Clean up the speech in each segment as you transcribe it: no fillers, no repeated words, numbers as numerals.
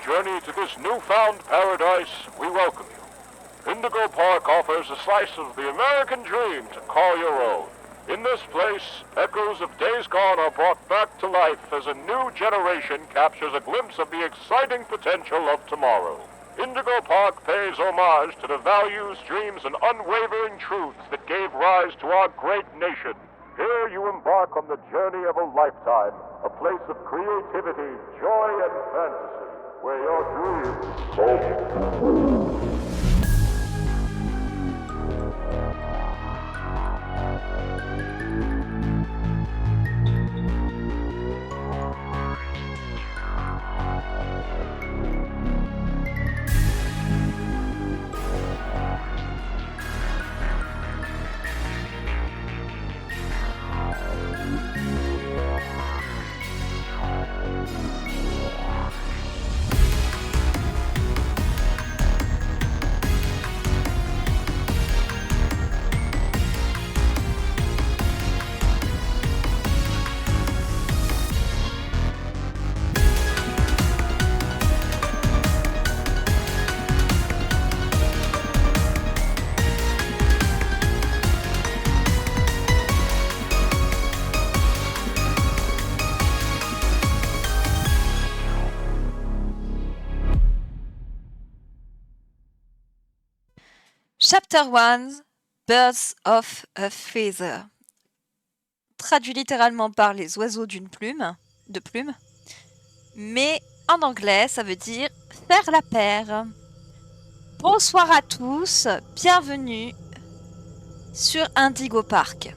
journey to this newfound paradise, we welcome you. Indigo Park offers a slice of the American dream to call your own. In this place, echoes of days gone are brought back to life as a new generation captures a glimpse of the exciting potential of tomorrow. Indigo Park pays homage to the values, dreams, and unwavering truths that gave rise to our great nation. Here you embark on the journey of a lifetime, a place of creativity, joy, and fantasy, where your dreams come true. Chapter 1 Birds of a Feather. Traduit littéralement par les oiseaux d'une plume, mais en anglais ça veut dire faire la paire. Bonsoir à tous, bienvenue sur Indigo Park.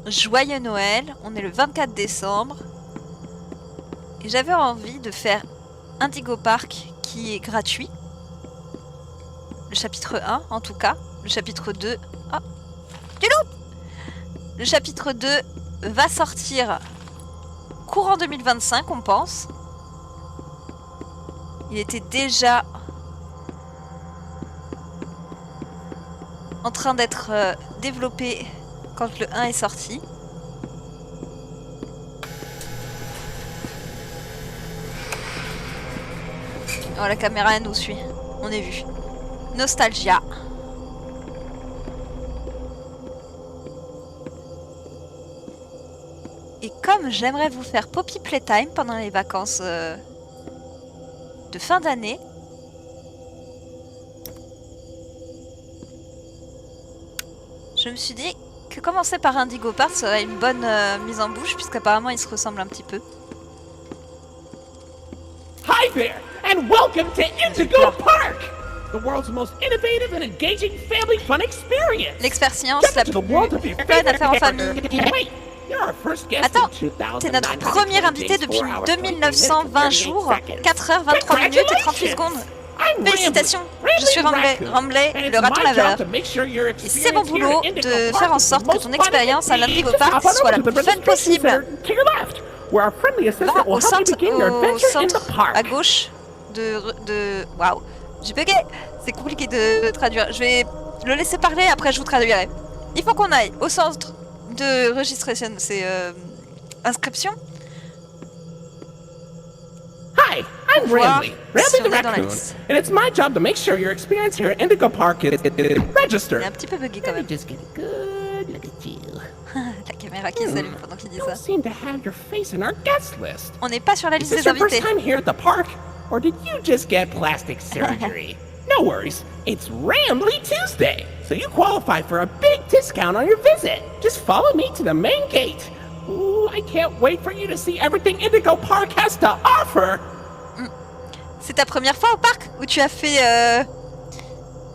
Joyeux Noël, on est le 24 décembre et j'avais envie de faire Indigo Park qui est gratuit. Le chapitre 1 en tout cas. Le chapitre 2... Ah, du loup. Le chapitre 2 va sortir courant 2025 on pense. Il était déjà en train d'être développé quand le 1 est sorti. Oh, la caméra elle nous suit, on est vu. Nostalgia. Et comme j'aimerais vous faire Poppy Playtime pendant les vacances de fin d'année, je me suis dit que commencer par Indigo Park serait une bonne mise en bouche puisqu'apparemment ils se ressemblent un petit peu. Hi there, and welcome to Indigo Park! The world's most innovative and engaging family fun experience. L'expérience la plus fun à faire en famille. Attends, t'es notre premier invité depuis 2920 jours, 4 heures, 23 minutes et 38 secondes. Félicitations, je suis Ramblay, le raton laveur. Et c'est mon boulot de faire en sorte que ton expérience à l'Indigo Park soit la plus fun possible. Va au centre à gauche de... Waouh. J'ai bugué. C'est compliqué de traduire. Je vais le laisser parler, après je vous traduirai. Il faut qu'on aille au centre de registration, c'est inscription. Hi, I'm Rambley the raccoon, and it's my job to make sure your experience here at Indigo Park is registered. Il est un petit peu buggy quand même. Just get a good look at you. La caméra qui s'allume pendant qu'il dit ça. Seem to have your face in our guest list. On n'est pas sur la liste Is this des your first invités. time here at the park, or did you just get plastic surgery? No worries, it's Rambley Tuesday, so you qualify for a big discount on your visit. Just follow me to the main gate. Ooh, I can't wait for you to see everything Indigo Park has to offer. C'est ta première fois au parc où tu as fait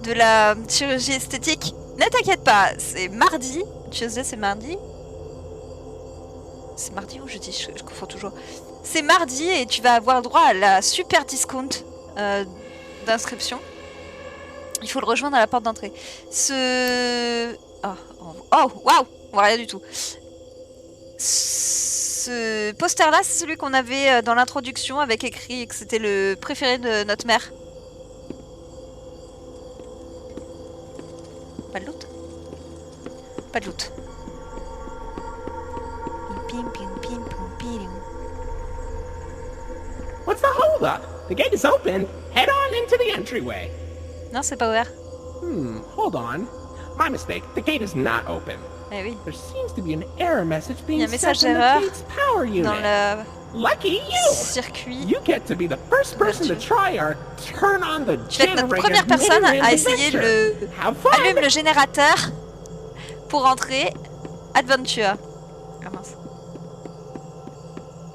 de la chirurgie esthétique? Ne t'inquiète pas, c'est mardi. Tuesday, c'est mardi. C'est mardi ou jeudi? Je confonds toujours. C'est mardi et tu vas avoir droit à la super discount d'inscription. Il faut le rejoindre à la porte d'entrée. Oh, waouh, on voit rien du tout. Ce poster-là, c'est celui qu'on avait dans l'introduction avec écrit que c'était le préféré de notre mère. Pas de loot? Pas de loot. What's the holdup? The gate is open. Head on into the entryway. Non, c'est pas ouvert. Hold on. My mistake. The gate is not open. Eh oui. There seems to be an error message Il y a being un sent message from the d'erreur gate's power dans unit. le Lucky you! circuit. You get to be the first person to try our turn on the Tu vas être notre generator première personne mini-ramp à essayer adventure. le... Have fun! Allume le générateur pour entrer Adventure. Ah mince.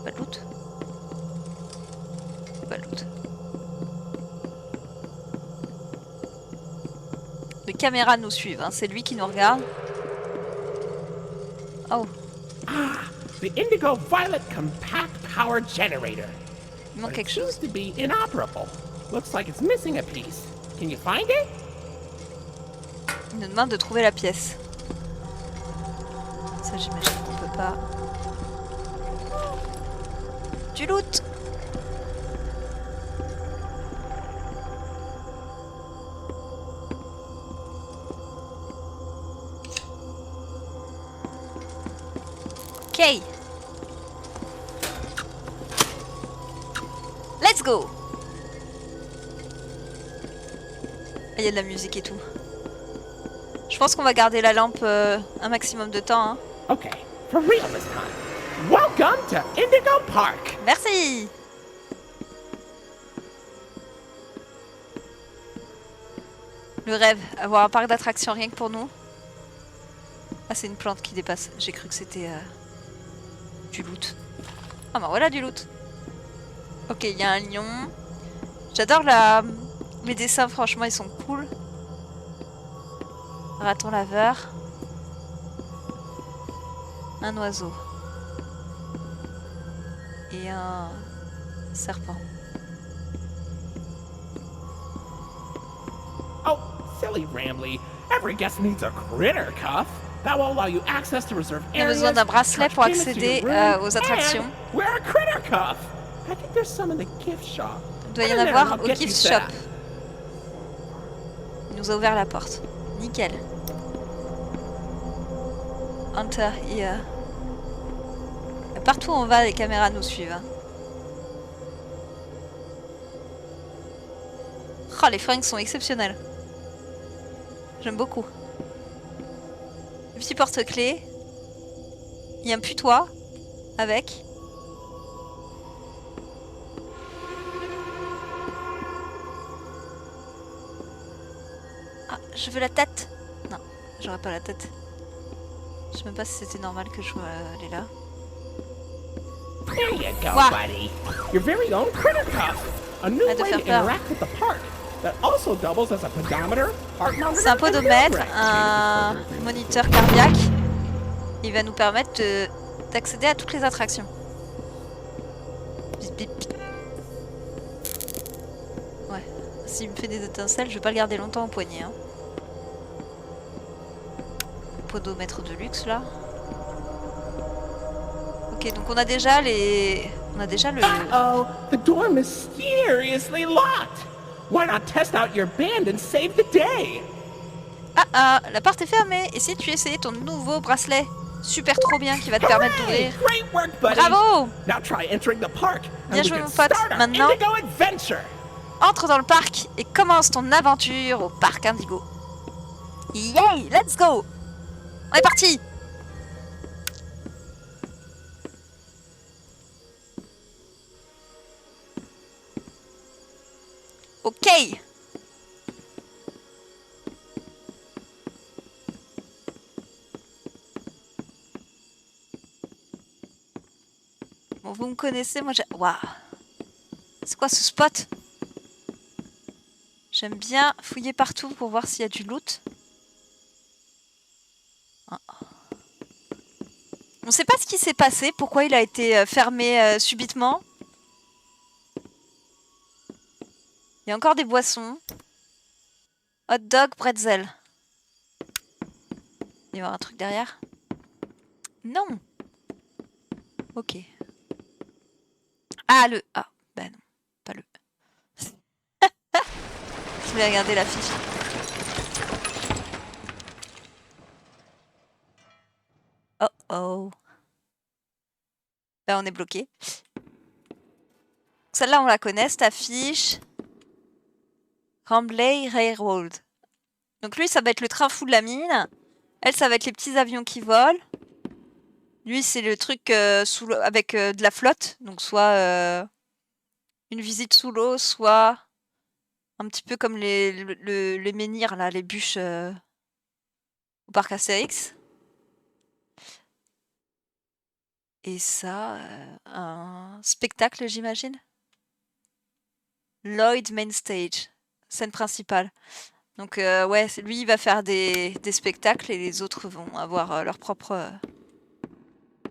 Pas de loot. Pas de loot. Les caméras nous suivent, hein. C'est lui qui nous regarde. Oh, The Indigo Violet Compact Power Generator. il manque But quelque it chose. seems to be inoperable. Looks like it's missing a piece. Can you find it? Il nous demande de trouver la pièce. Ça, j'imagine qu'on peut pas. Du loot. Ok. Let's go. Ah, il y a de la musique et tout. Je pense qu'on va garder la lampe un maximum de temps. Hein. Okay, for real this time. Welcome to Indigo Park. Merci. Le rêve, avoir un parc d'attractions rien que pour nous. Ah, c'est une plante qui dépasse. J'ai cru que c'était du loot. Ah bah voilà du loot. Ok, il y a un lion. J'adore les dessins, franchement, ils sont cool. Raton laveur. Un oiseau. Et un serpent. Oh, silly Rambly. Every guest needs a critter cuff. That will allow you access to reserve Il y a areas. besoin d'un bracelet pour charge payments to accéder your room, aux attractions. and wear a critter cuff. I think there's some in the gift shop. Il doit y en Head in there avoir and I'll au get you gift set shop. up. Il nous a ouvert la porte. Nickel. Enter here. Partout où on va, les caméras nous suivent. Hein. Oh, les fringues sont exceptionnelles. J'aime beaucoup. Le petit porte-clés. Il y a un putois avec. Ah, je veux la tête. Non, j'aurais pas la tête. Je sais même pas si c'était normal que je sois allée là. There you go, Wow. buddy. Your very own critter cuff. A new Arrête de way faire to peur. interact with the park. That also doubles as a pedometer, heart monitor, C'est un and podomètre, health un record. moniteur cardiaque. Il va nous permettre d'accéder à toutes les attractions. Bip, bip. Ouais, s'il me fait des étincelles, je vais pas le garder longtemps au poignet. Hein. Podomètre de luxe là. Ok, donc on a déjà les... On a déjà le... Uh-oh, the door mysteriously locked. Why not test out your band and save the day? Ah, la porte est fermée. Et si tu essayais ton nouveau bracelet super trop bien qui va te permettre Hooray! d'ouvrir. Great work, buddy. Bravo! Now try entering the park. Bien and we joué, can mon pote. start our Maintenant- Indigo adventure. Entre dans le parc et commence ton aventure au parc Indigo. Yay, let's go! On est parti! Ok! Bon, vous me connaissez, moi j'ai... Waouh! C'est quoi ce spot? J'aime bien fouiller partout pour voir s'il y a du loot. Ah. On sait pas ce qui s'est passé, pourquoi il a été fermé subitement. Il y a encore des boissons. Hot dog, pretzel. Il va y avoir un truc derrière? Non. Ok. Ah, le... Ah, bah non, pas le... Je voulais regarder l'affiche. Oh oh. Là, on est bloqué. Celle-là, on la connaît, cette affiche. Rambley Railroad. Donc lui, ça va être le train fou de la mine. Elle, ça va être les petits avions qui volent. Lui, c'est le truc avec de la flotte. Donc soit une visite sous l'eau, soit un petit peu comme les menhirs, là, les bûches au parc Astérix. Et ça, un spectacle, j'imagine. Lloyd Main Stage, scène principale. Donc ouais, lui, il va faire des spectacles et les autres vont avoir leur propre... De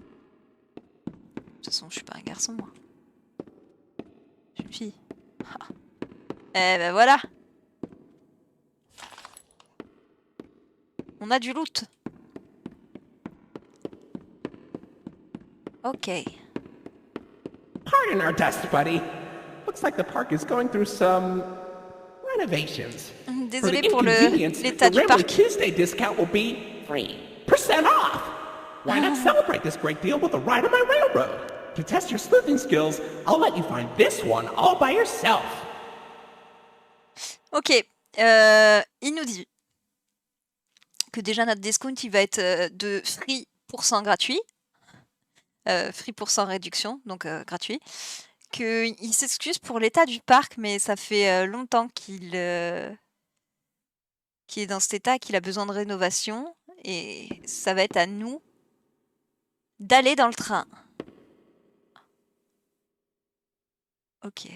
toute façon, je suis pas un garçon, moi. Je suis une fille. Ah. Eh ben voilà. On a du loot. Ok. Pardon our dust, buddy. Looks like the park is going through some renovations. Désolé pour l'état du the Rambley parc. Tuesday discount will be 3% off. Why not celebrate this great deal with a ride on my railroad? To test your sleuthing skills, I'll let you find this one all by yourself. Ok, il nous dit que déjà notre discount il va être de free % gratuit, free % réduction, donc gratuit, qu'il s'excuse pour l'état du parc, mais ça fait longtemps qu'il est dans cet état, qu'il a besoin de rénovation, et ça va être à nous d'aller dans le train. Ok.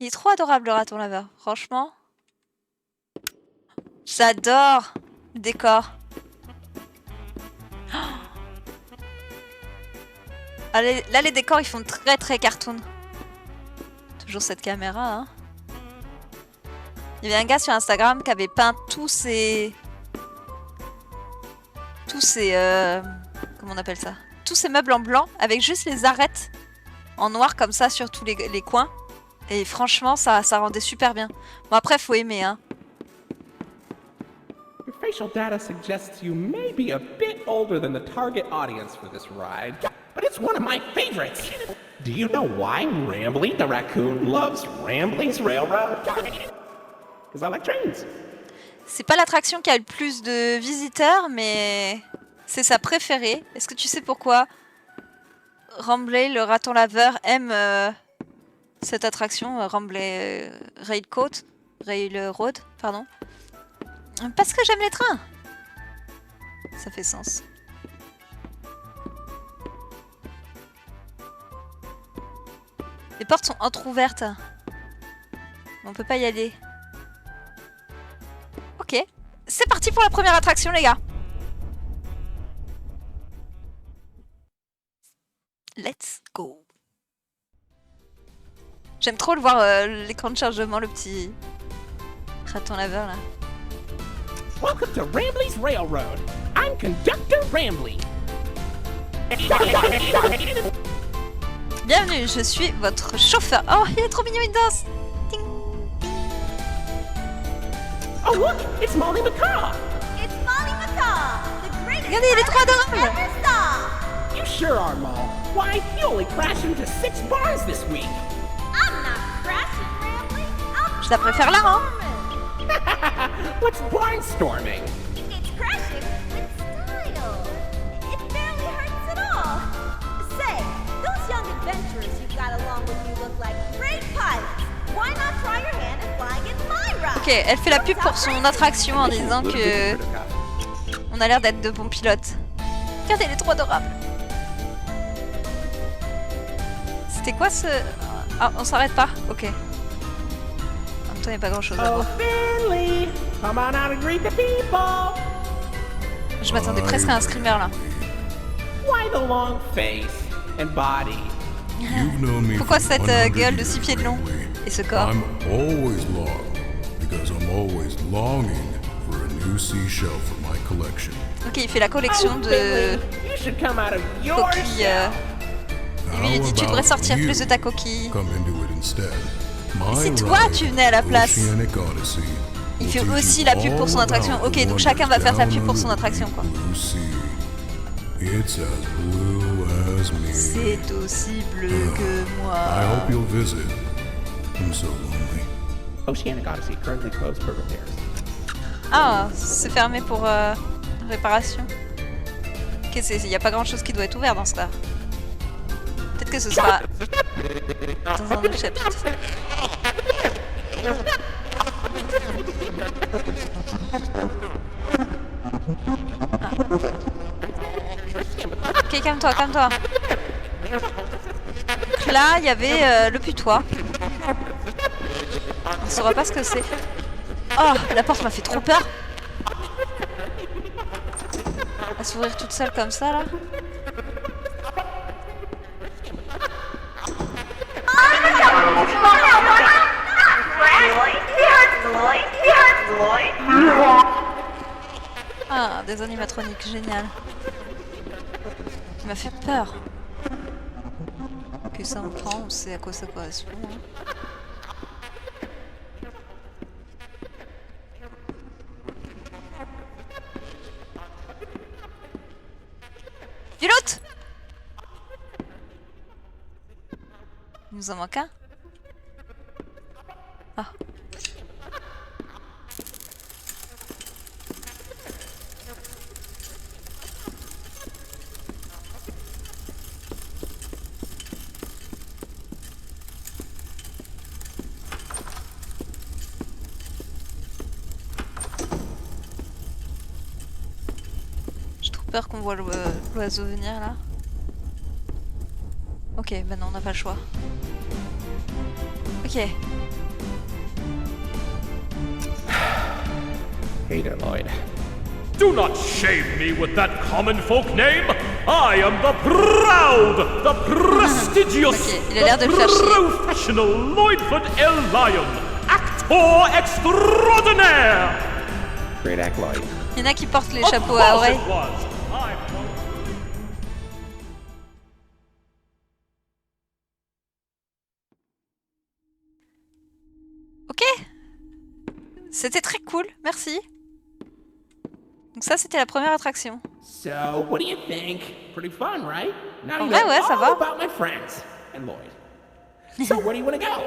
Il est trop adorable le raton laveur, franchement. J'adore le décor. Oh. Allez, là les décors ils font très très cartoon. Toujours cette caméra, hein. Il y avait un gars sur Instagram qui avait peint tous ces comment on appelle ça? Tous ces meubles en blanc avec juste les arêtes en noir comme ça sur tous les coins. Et franchement, ça rendait super bien. Bon, après, faut aimer, hein. Your facial data suggests you may be a bit older than the target audience for this ride, but it's one of my favorites. Do you know why Rambley the raccoon loves Rambley's Railroad? Because I like trains. C'est pas l'attraction qui a le plus de visiteurs, mais c'est sa préférée. Est-ce que tu sais pourquoi Rambley, le raton laveur, aime cette attraction, Rambley Railroad, pardon? Parce que j'aime les trains. Ça fait sens. Les portes sont entrouvertes. On peut pas y aller. Ok, c'est parti pour la première attraction, les gars. Let's go. J'aime trop le voir l'écran de chargement, le petit raton laveur là. Welcome to Rambley's Railroad. I'm Conductor Rambley. Bienvenue, je suis votre chauffeur. Oh, il est trop mignon, il danse. Ding. Oh look, it's Molly McCaw. It's Molly McCaw, the greatest Regardez, il est trop adorable. ever saw. You sure are, Moll. Why, you only crashed into 6 bars this week. I'm not crashing, Rambley. I'm Je la préfère là, hein. What's barnstorming? It's crashing with style. It barely hurts at all. Say, those young adventurers you've got along with you look like great pilots. Why not try your hand at flying in my ride? Ok, elle fait la pub pour son attraction en disant que on a l'air d'être de bons pilotes. Regardez, elle est trop adorable. C'était quoi ce... Ah, on s'arrête pas? Ok. En même temps, il n'y a pas grand chose à Oh, voir. Finley, come on out and greet the people. Je m'attendais presque à un screamer là. Why the long face and body? You've known me Pourquoi for cette 100 gueule de years, 6 pieds de long? Rambley. Et ce corps? I'm always long because I'm always longing for a new seashell for my collection. Ok, il fait la collection Oh, de Finley, you should come out of your coquilles. shell. Et lui, il dit, tu devrais sortir plus de ta coquille. Come into it instead. My c'est toi, ride, tu venais à la place. Oceanic Odyssey, Il will fait teach aussi you la pub pour son all attraction. about Ok, the donc chacun va wonders faire sa down pub pour son under the attraction, quoi. blue sea. It's as blue as me. C'est aussi bleu que I moi. hope you'll visit. I'm so lonely. Oceanic Odyssey currently closed for repairs. Ah, c'est fermé pour réparation. Ok, il n'y a pas grand chose qui doit être ouvert dans ce cas. Peut-être que ce sera dans un autre chapitre. Ah. Ok, calme-toi, calme-toi. Donc là, il y avait le putois. On saura pas ce que c'est. Oh, la porte m'a fait trop peur. Elle va s'ouvrir toute seule comme ça là. Ah, des animatroniques, génial. Qui m'a fait peur. Ok, ça on prend, on sait à quoi ça correspond. Hein. Du loot! Il nous en manque un. Ah. J'ai trop peur qu'on voit l'oiseau venir là. Ok, bah non, on n'a pas le choix. Ok. Hey there, Lloyd. Do not shame me with that common folk name. I am the proud, the prestigious, Ok, il a l'air de le faire chier. professional Lloydford L. Lion, actor extraordinaire. Great act, Lloyd. Il y en a qui portent les Of chapeaux à course oreilles. it was. Ok. C'était très cool, merci. Donc ça, c'était la première attraction. So, what do you think? Pretty fun, right? Now you Ouais, know ouais, ça all va. about my friends and Lloyd. So, where do you want to go?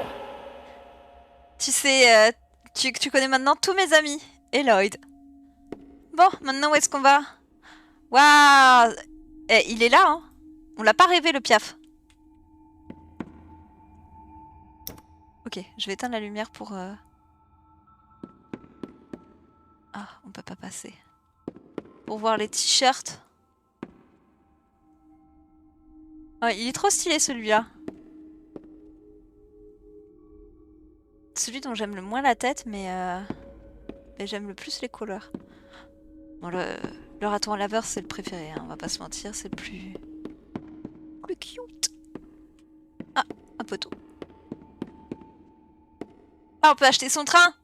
Tu sais, tu connais maintenant tous mes amis. Et Lloyd. Bon, maintenant où est-ce qu'on va? Waouh! Eh, il est là, hein? On l'a pas rêvé, le piaf. Ok, je vais éteindre la lumière pour... Ah, on peut pas passer. Pour voir les t-shirts. Ah, il est trop stylé, celui-là. Celui dont j'aime le moins la tête, mais j'aime le plus les couleurs. Bon, le raton à laveur, c'est le préféré, hein, on va pas se mentir, c'est le plus cute. Ah, un poteau. Ah, on peut acheter son train.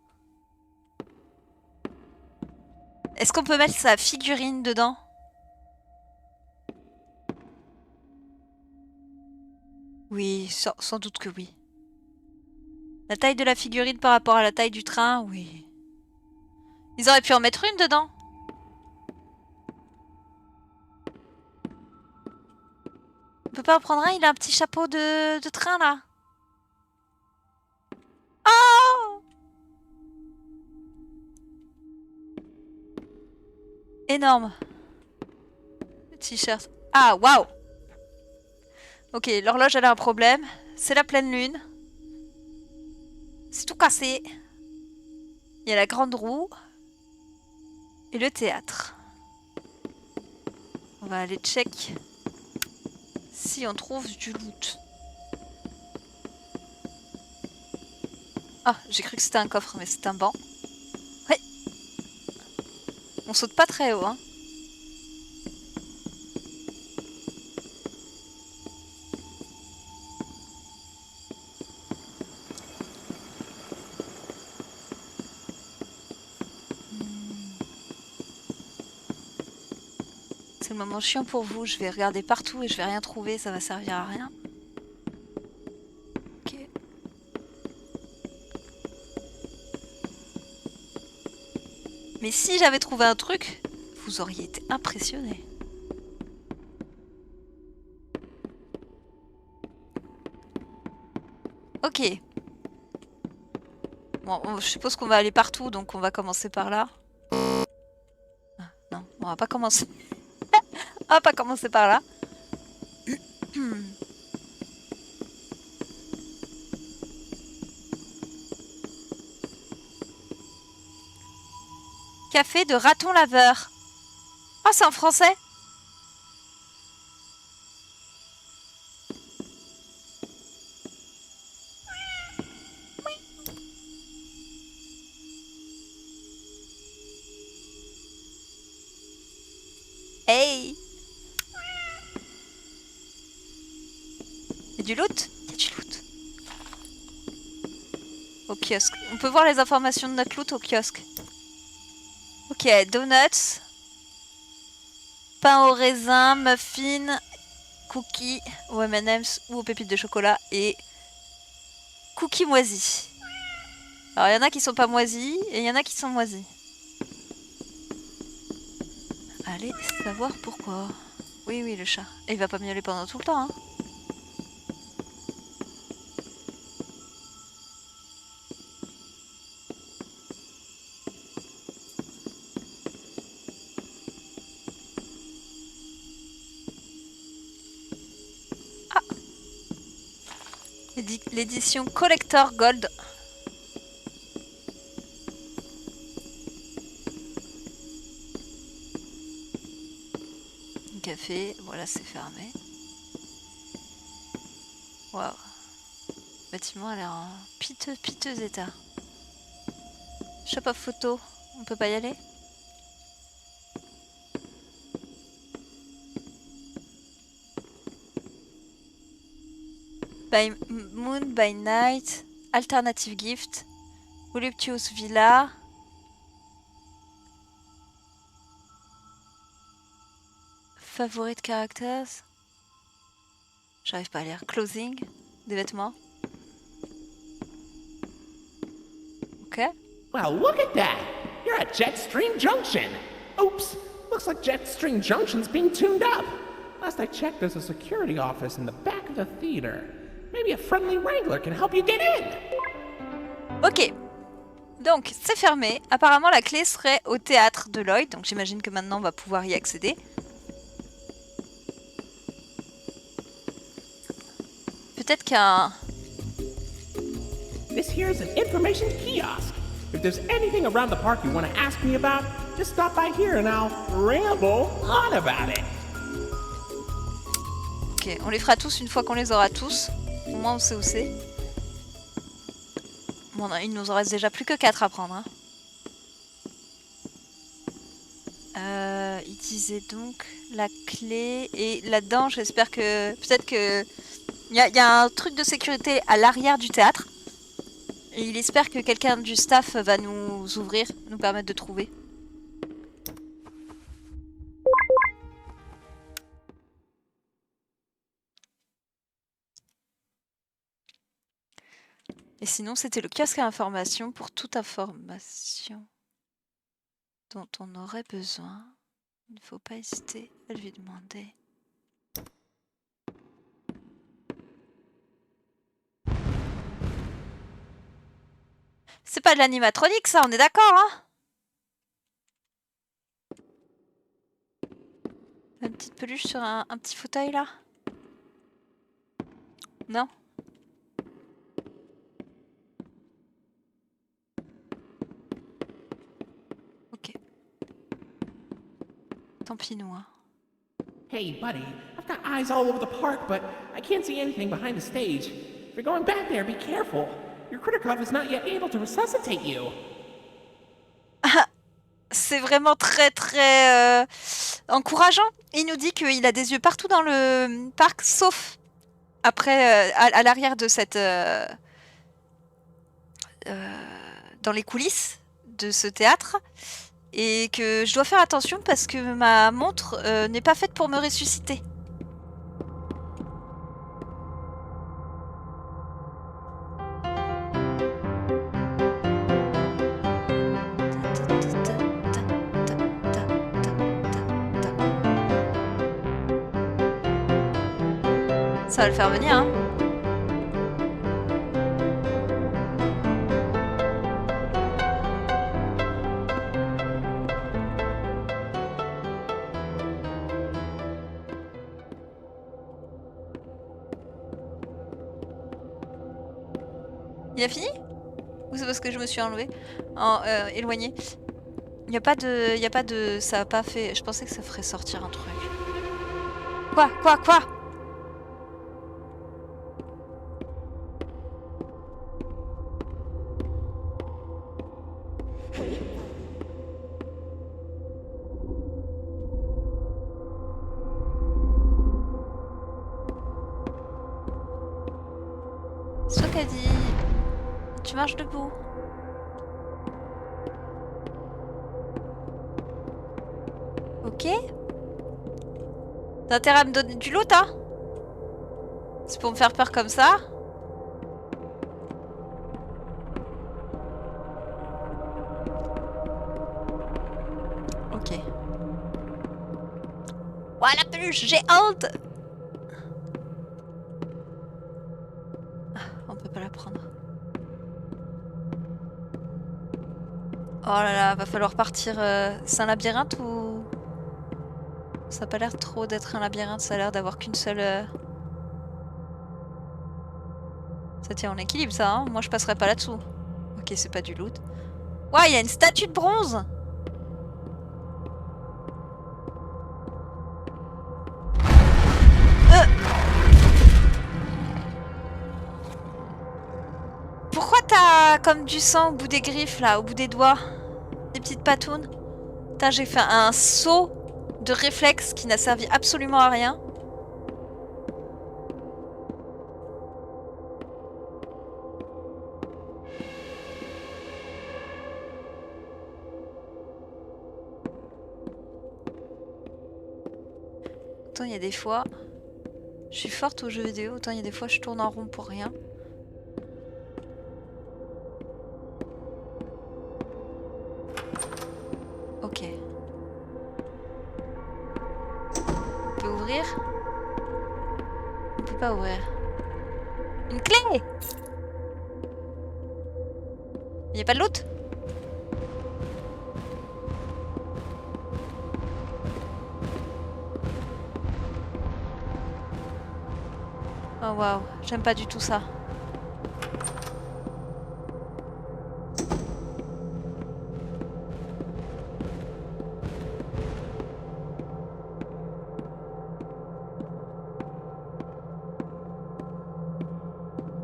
Est-ce qu'on peut mettre sa figurine dedans? Oui, sans doute que oui. La taille de la figurine par rapport à la taille du train, oui. Ils auraient pu en mettre une dedans. On peut pas en prendre un, il a un petit chapeau de train là. Oh! Énorme. Le t-shirt. Ah, waouh! Ok, l'horloge elle a un problème. C'est la pleine lune. C'est tout cassé. Il y a la grande roue. Et le théâtre. On va aller check si on trouve du loot. Ah, j'ai cru que c'était un coffre, mais c'est un banc. Ouais. On saute pas très haut, hein. C'est le moment chiant pour vous, je vais regarder partout et je vais rien trouver, ça va servir à rien. Ok. Mais si j'avais trouvé un truc, vous auriez été impressionnés. Ok. Bon, je suppose qu'on va aller partout, donc on va commencer par là. Ah, non, on va pas commencer. On va pas commencer par là. Café de raton laveur. Ah, c'est en français? Hey! Y'a du loot? Y'a du loot. Au kiosque. On peut voir les informations de notre loot au kiosque. Ok, donuts. Pain au raisin, muffins, cookies aux M&M's ou aux pépites de chocolat et cookies moisis. Alors il y en a qui sont pas moisis et il y en a qui sont moisis. Allez savoir pourquoi. Oui, oui, le chat. Et il va pas miauler pendant tout le temps, hein. Ah! L'édition Collector Gold. Café, voilà, c'est fermé. Waouh. Le bâtiment a l'air en piteux état. Shop of photo, on peut pas y aller? By Moon by Night, Alternative Gift, Voluptuous Villa. Favorite characters. J'arrive pas à lire. Clothing. Des vêtements. Ok. Well, look at that! You're at Jetstream Junction! Oops! Looks like Jetstream Junction's being tuned up! Last I checked, there's a security office in the back of the theater. Maybe a friendly wrangler can help you get in! Ok. Donc, c'est fermé. Apparemment, la clé serait au théâtre de Lloyd. Donc, j'imagine que maintenant, on va pouvoir y accéder. Peut-être qu'un... This here's an information kiosk. If there's anything around the park you want to ask me about, just stop by here and I'll ramble on about it. Ok, on les fera tous une fois qu'on les aura tous. Au moins, on sait où c'est. Bon, il nous en reste déjà plus que 4 à prendre. Hein. Il disait donc la clé. Et là-dedans, j'espère que... Peut-être que... Il y a un truc de sécurité à l'arrière du théâtre. Et il espère que quelqu'un du staff va nous ouvrir, nous permettre de trouver. Et sinon, c'était le kiosque à information pour toute information dont on aurait besoin. Il ne faut pas hésiter à lui demander. C'est pas de l'animatronique, ça, on est d'accord, hein? Une petite peluche sur un petit fauteuil, là? Non? Ok. Tant pis, nous, hein. Hey, buddy, I've got eyes all over the park, but I can't see anything behind the stage. If you're going back there, be careful. Your Kritikov is not yet able to resuscitate you. C'est vraiment très encourageant. Il nous dit qu'il a des yeux partout dans le parc, sauf après à l'arrière de cette... dans les coulisses de ce théâtre. Et que je dois faire attention parce que ma montre n'est pas faite pour me ressusciter. Ça va le faire venir, hein. Il a fini? Ou c'est parce que je me suis enlevée? Éloignée. Il n'y a pas de... Ça a pas fait... Je pensais que ça ferait sortir un truc. Quoi? C'est toi qui a dit... Tu marches debout. Ok. T'as intérêt à me donner du loot, hein? C'est pour me faire peur comme ça? Ok. Ouah, la peluche géante! Ah, on peut pas la prendre. Oh là là, va falloir partir. C'est un labyrinthe ou... Ça a pas l'air trop d'être un labyrinthe, ça a l'air d'avoir qu'une seule... Ça tient en équilibre ça, hein. Moi je passerai pas là-dessous. Ok, c'est pas du loot. Ouais, il y a une statue de bronze. Pourquoi t'as comme du sang au bout des griffes là, au bout des doigts? Des petites patounes. Putain, j'ai fait un saut de réflexe qui n'a servi absolument à rien. Autant il y a des fois... Je suis forte aux jeux vidéo, autant il y a des fois je tourne en rond pour rien. Ok. On peut ouvrir? On peut pas ouvrir. Une clé! Il y a pas de loot? Oh waouh, j'aime pas du tout ça.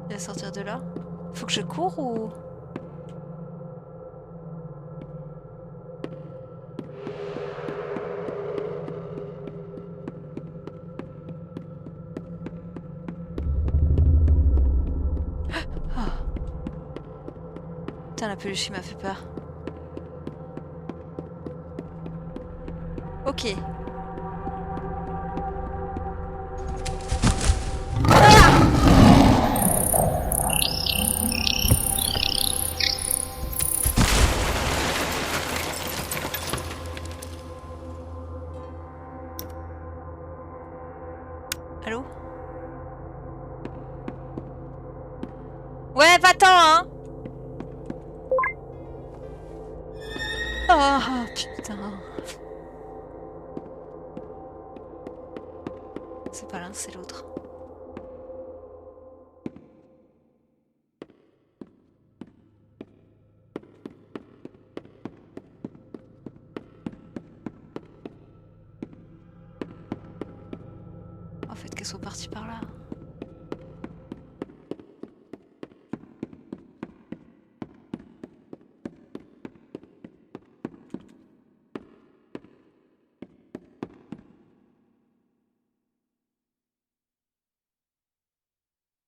Il va sortir de là. Faut que je cours ou... Putain, la peluche m'a fait peur. Ok. Allô? Ouais, va-t'en, hein! Oh putain. C'est pas l'un, c'est l'autre. En fait, qu'elles sont parties par là.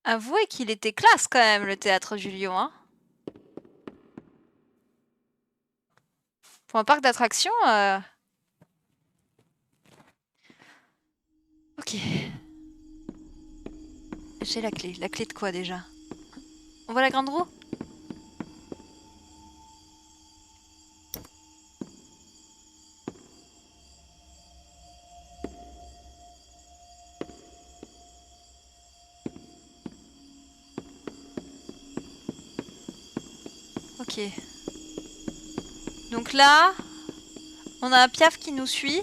Avouez qu'il était classe quand même, le théâtre du Lion, hein. Pour un parc d'attractions, Ok. J'ai la clé. La clé de quoi déjà? On voit la grande roue? Ok. Donc là, on a un Piaf qui nous suit.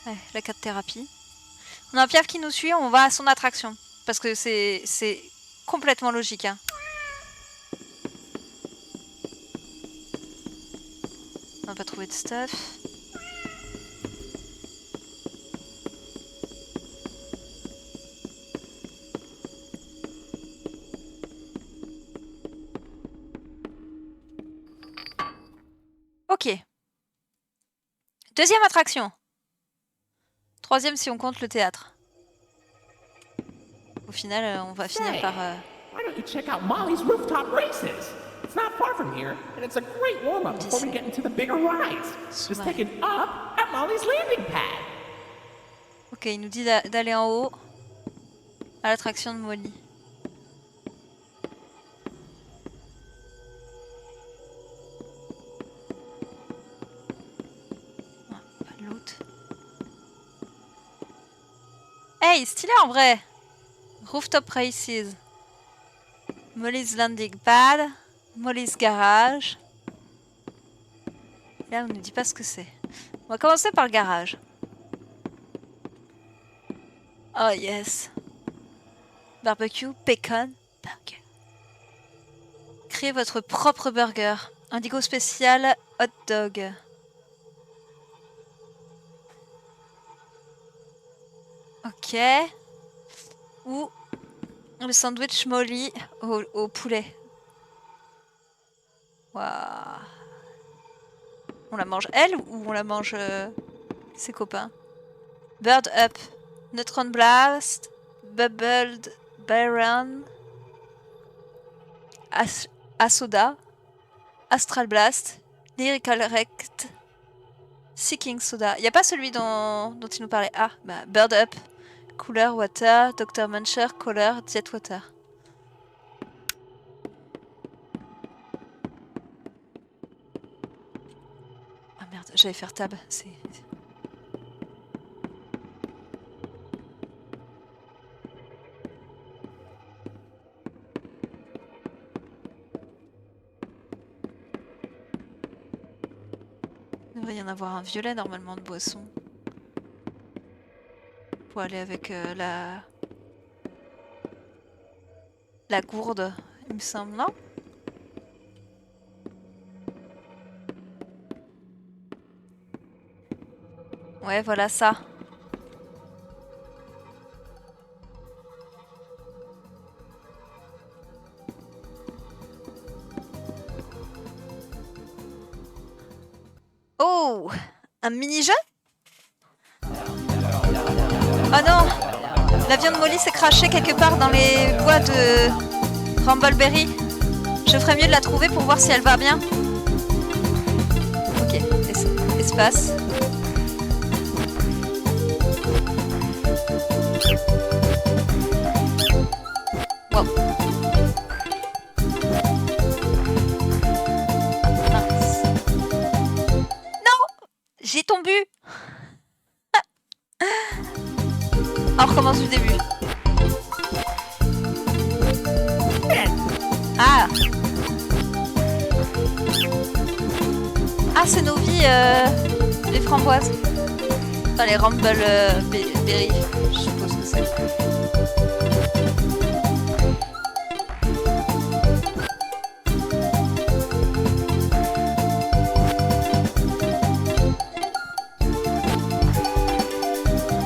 Ouais, la 4 thérapie. On a un Piaf qui nous suit, on va à son attraction. parce que c'est complètement logique. Hein. On n'a pas trouvé de stuff. Ok. Deuxième attraction. Troisième si on compte le théâtre. Au final, on va finir par... Why don't you check out Molly's Rooftop Races? It's not far from here, and it's a great warm-up before we get into the bigger rides. Just take it up at Molly's landing pad. Ok, il nous dit d'aller en haut à l'attraction de Molly. Ah, pas de loot. Hey, stylé en vrai! Rooftop Races. Molly's Landing Pad. Molly's Garage. Et là, on ne dit pas ce que c'est. On va commencer par le garage. Oh yes. Barbecue, bacon, burger. Créez votre propre burger. Indigo spécial, hot dog. Ok. Ou le sandwich Molly au poulet. Waouh. On la mange elle ou on la mange ses copains? Bird Up. Neutron Blast, Bubbled Baron, Asoda, Astral Blast, Lyrical Rect, Seeking Soda. Il n'y a pas celui dont il nous parlait. Ah, bah, Bird Up, Cooler Water, Dr. Muncher, Color, Jet Water. Ah merde, j'allais faire tab. C'est... Il devrait y en avoir un violet normalement de boisson. Pour aller avec la gourde, il me semble, non? Ouais, voilà ça. Oh, un mini-jeu? Oh non, l'avion de Molly s'est crashé quelque part dans les bois de Rumbleberry. Je ferais mieux de la trouver pour voir si elle va bien. Ok, espace. Wow. J'ai tombé. On recommence du début. Ah. Ah, c'est nos vies, les framboises. Enfin, les Rumbleberry, je suppose que c'est.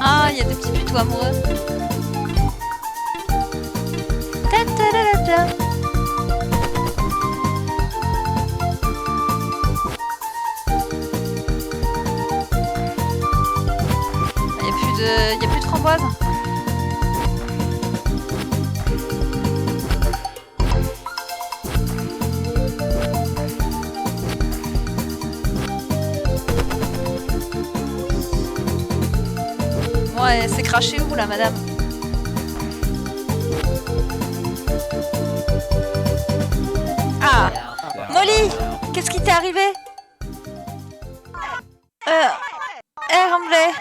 Ah, il y a des petits putous amoureux. Ta ta ta ta ta. Il n'y a plus de framboises. Ouais, c'est craché où là, madame? Ah, Molly, qu'est-ce qui t'est arrivé? Rumbley.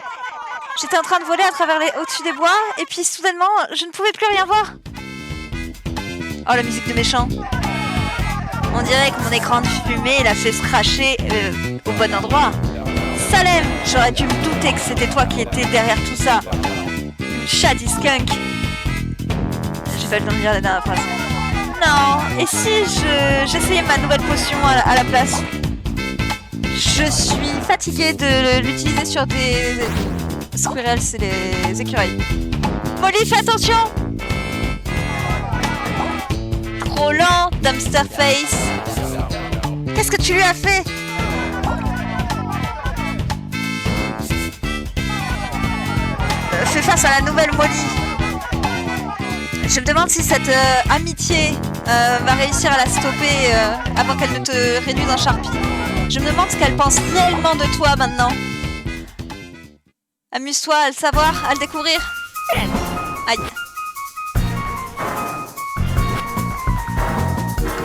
J'étais en train de voler à travers au-dessus des bois, et puis soudainement, je ne pouvais plus rien voir. Oh, la musique de méchant. On dirait que mon écran de fumée l'a fait se cracher au bon endroit. Salem, j'aurais dû me douter que c'était toi qui étais derrière tout ça. Shady skunk. pas eu le temps de lire la dernière phrase. Non, et si j'essayais ma nouvelle potion à la place? Je suis fatiguée de l'utiliser sur des squirrels, c'est les écureuils. Molly, fais attention! Trop lent, Dumpster Face. Qu'est-ce que tu lui as fait? Fais face à la nouvelle Molly. Je me demande si cette amitié va réussir à la stopper avant qu'elle ne te réduise en charpie. Je me demande ce qu'elle pense réellement de toi maintenant. Amuse-toi à le savoir, à le découvrir. Aïe.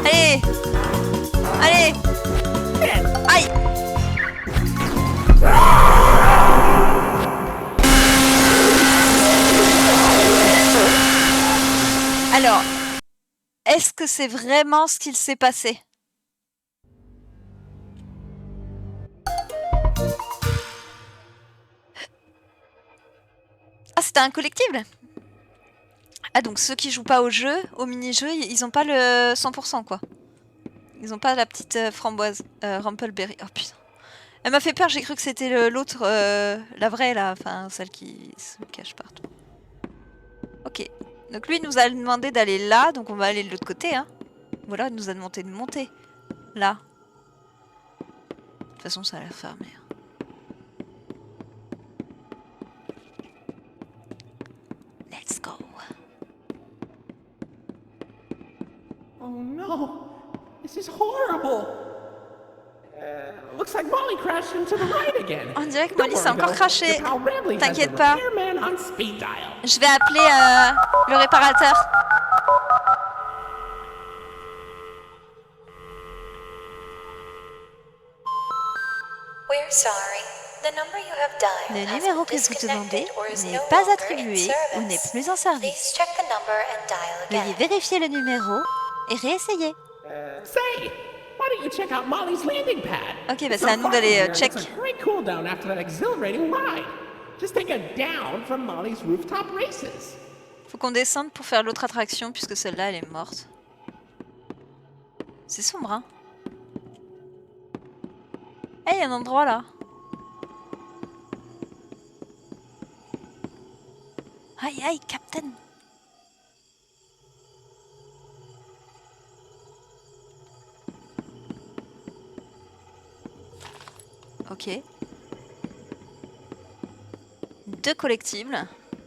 Allez. Allez. Aïe. Alors, est-ce que c'est vraiment ce qu'il s'est passé? Ah, c'était un collectible? Ah, donc ceux qui jouent pas au jeu, au mini-jeu, ils ont pas le 100% quoi. Ils ont pas la petite framboise, Rumpleberry. Oh putain. Elle m'a fait peur, j'ai cru que c'était l'autre, la vraie là, enfin celle qui se cache partout. Ok. Donc lui il nous a demandé d'aller là, donc on va aller de l'autre côté, hein. Voilà, il nous a demandé de monter. Là. De toute façon ça a l'air fermé. Let's go. Oh no, this is horrible. Looks like Molly crashed into the ride again. On dirait que Molly s'est encore crashé. T'inquiète pas. pas. Je vais appeler le réparateur. We're sorry. The number you have dialed Le has numéro been que vous disconnected demandez or is n'est no pas longer in attribué ou n'est service. plus en service. Please check the number and dial Veuillez again. vérifier le numéro et réessayer. Say, why don't you check out Molly's landing pad? Ok, bah c'est à nous d'aller check. It's a great cool down after that exhilarating ride. Just take a down from Molly's rooftop races. Faut qu'on descende pour faire l'autre attraction puisque celle-là elle est morte. C'est sombre, hein. Eh, hey, y a un endroit là. Aïe aïe, Captain. Ok. 2 collectibles.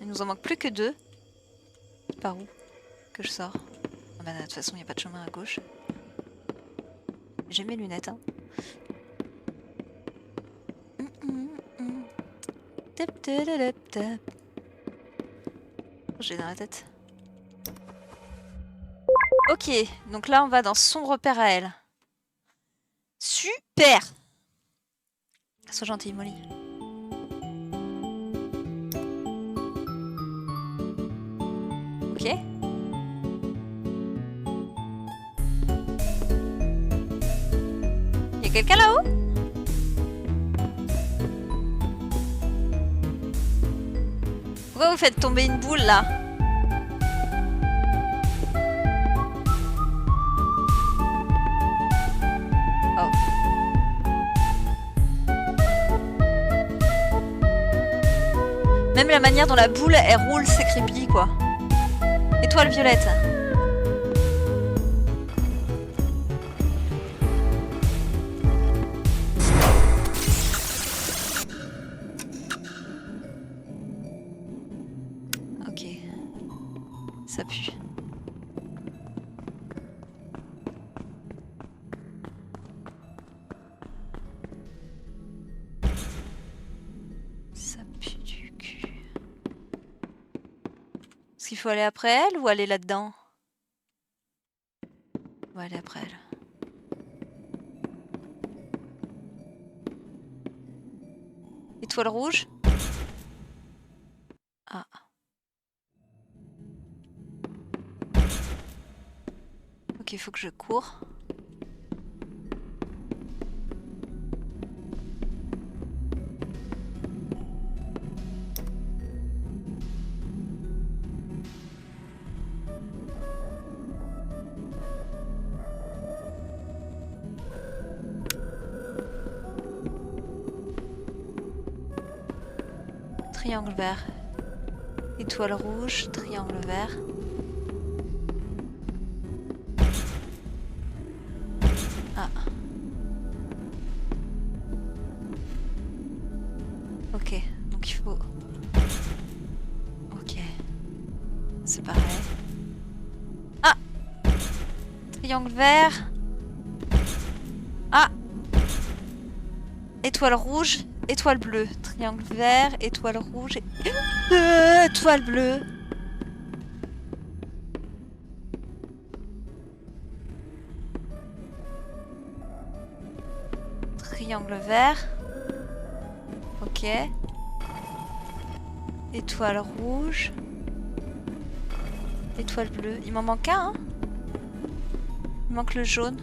Il nous en manque plus que 2. Par où que je sors? Ah bah de toute façon il n'y a pas de chemin à gauche. J'ai mes lunettes, hein. J'ai dans la tête. Ok, donc là on va dans son repère à elle. Super! Sois gentille, Molly. Ok. Y'a quelqu'un là-haut? Pourquoi vous faites tomber une boule là? Oh. Même la manière dont la boule elle roule, c'est creepy quoi. Étoile violette. Ok. Ça pue. Ça pue du cul. Est-ce qu'il faut aller après elle ou aller là-dedans? On va aller après elle. Étoile rouge. Ah. Ok, il faut que je cours. Triangle vert. Étoile rouge, triangle vert. Ah. Ok, donc il faut... Ok. C'est pareil. Ah! Triangle vert. Ah! Étoile rouge, étoile bleue. Triangle vert, étoile rouge et... étoile bleue. Triangle vert. Ok. Étoile rouge. Étoile bleue. Il m'en manque un, hein? Il manque le jaune.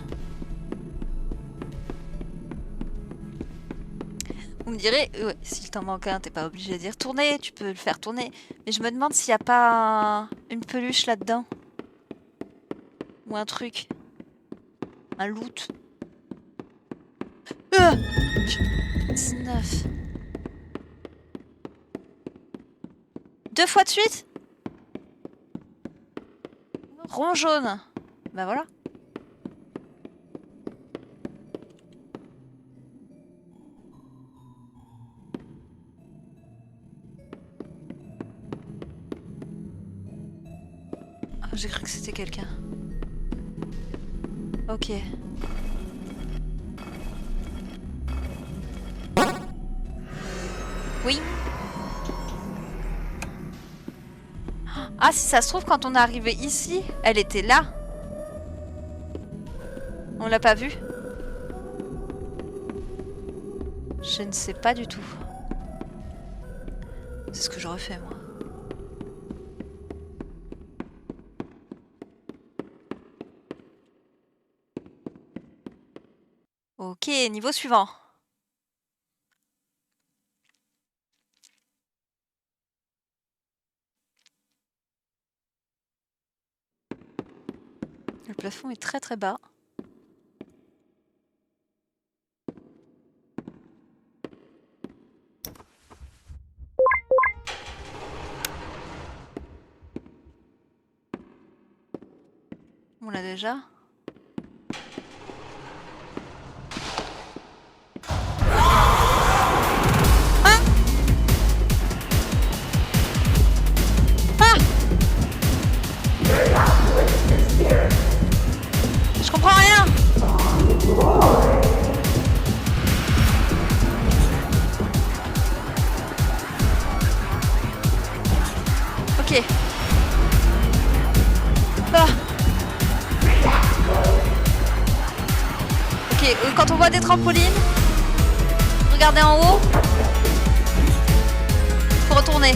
Vous me direz, ouais, s'il t'en manque un, t'es pas obligé d'y retourner, tu peux le faire tourner. Mais je me demande s'il n'y a pas une peluche là-dedans. Ou un truc. Un loot. 19. 2 fois de suite? Rond jaune. Bah voilà. Ah, j'ai cru que c'était quelqu'un. Ok. Oui. Ah, si ça se trouve, quand on est arrivé ici, elle était là. On l'a pas vue. Je ne sais pas du tout. C'est ce que j'aurais fait, moi. Ok, niveau suivant. Le plafond est très très bas. On l'a déjà. Je comprends rien. Ok. Ah. Ok, quand on voit des trampolines, regardez en haut. Faut retourner.